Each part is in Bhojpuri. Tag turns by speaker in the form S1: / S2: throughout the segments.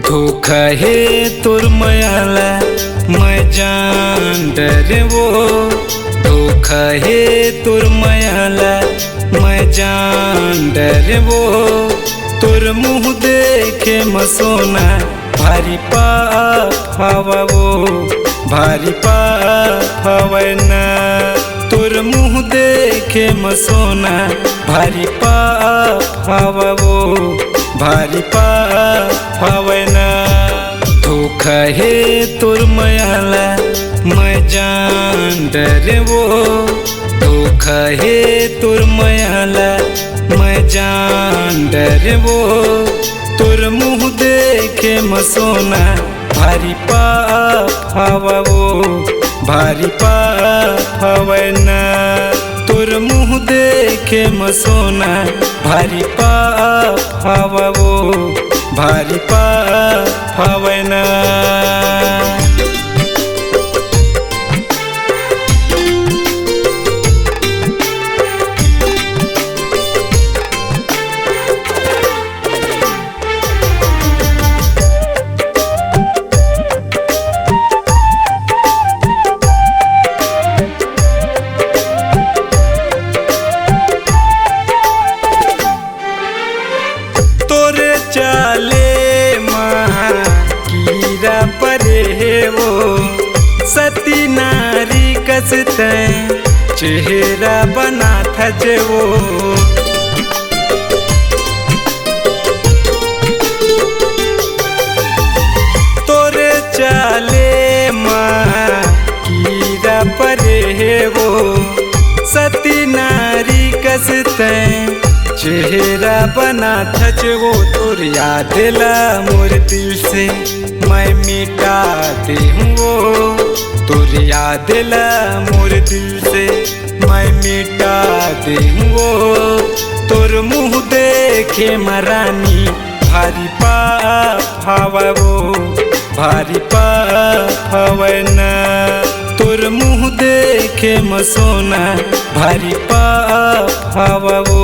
S1: धोखा है तोर मायाला मैं जान डरे वो। धोखा है तोर मायाला मैं जान डरे वो। तोर मुँह देखे मसोना भारी पाप हवा वो। भारी पाप हवा ना तोर मुँह देखे मसोना भारी पाप हवा वो। भारी पाप हवा ना धोखा है तोर मायाला मैं जान डरे वो। धोखा है तोर मायाला मैं जान डरे वो। तोर मुँह देखे मसोना भारी पाप हवा वो। भारी पाप हवा ना तोर मुँह देखे मसोना भारी पाप हवा वो। भारी पाप हवा ना। चाले महा कीरा परे है वो। सती नारी कसते चेहरा बना था जे वो। तोरे चाले महा कीरा परे है वो। सती नारी कसते चेहरा बना था वो। तोर याद ला मोर दिल से मैं मिटा दे हूँ वो। तोर याद ला मोर दिल से मैं मिटा दे हूँ वो। तोर मुँह देखे मरानी भारी पाप हवा वो। भारी पाप हवा ना तोर मुँह देखे मसोना भारी पाप हवा वो।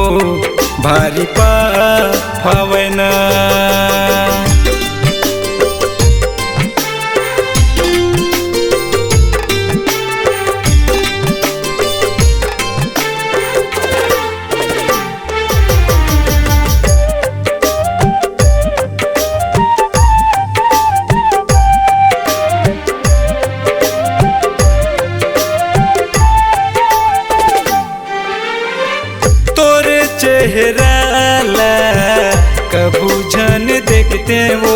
S1: भारी पाप हवा ना। चेहरा ला कभू जन देखते वो।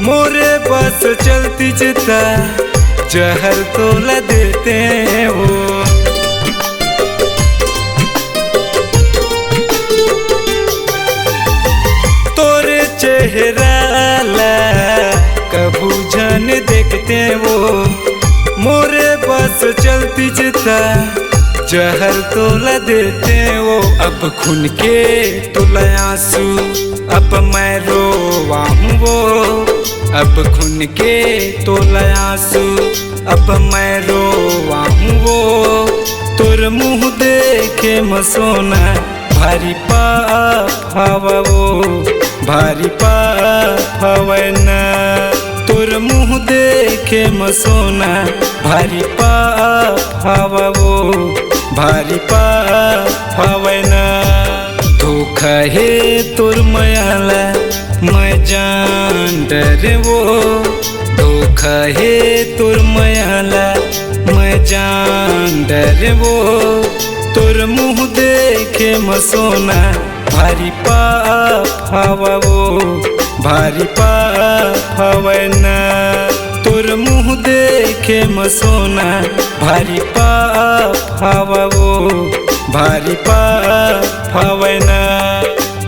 S1: मोरे बस चलती चिता जहर तो ला देते वो। तोरे चेहरा ला कभू जन देखते वो। मोरे बस चलती चिता जहर तोला देते वो। अब खून के तोला आंसू अब मैं रोवा हूँ वो। अब खून के तोला आंसू अब मैं रोवा हूँ वो। तोर मुँह देखे मसोना भारी पाप हवा वो। भारी पाप हवा ना तोर मुँह देखे मसोना भारी पाप हवा वो। भारी पाप हवा ना धोखा है तोर मायाला मैं जान डरे वो। धोखा है तोर मायाला मैं जान डरे वो। तोर मुँह देखे मसोना भारी पाप हवा वो। भारी पाप हवा ना तोर मुँह देखे मसोना भारी पाप हवा वो। भारी पाप हवा ना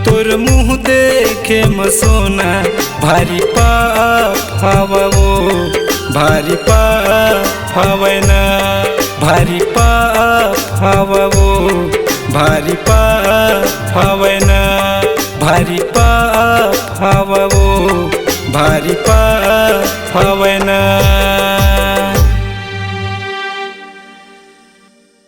S1: तोर मुँह देखे मसोना भारी पाप हवा वो। भारी पाप हवा ना। भारी पाप हवा वो। भारी पाप हवा ना। भारी पाप हवा वो। भारी पाप हवा ना।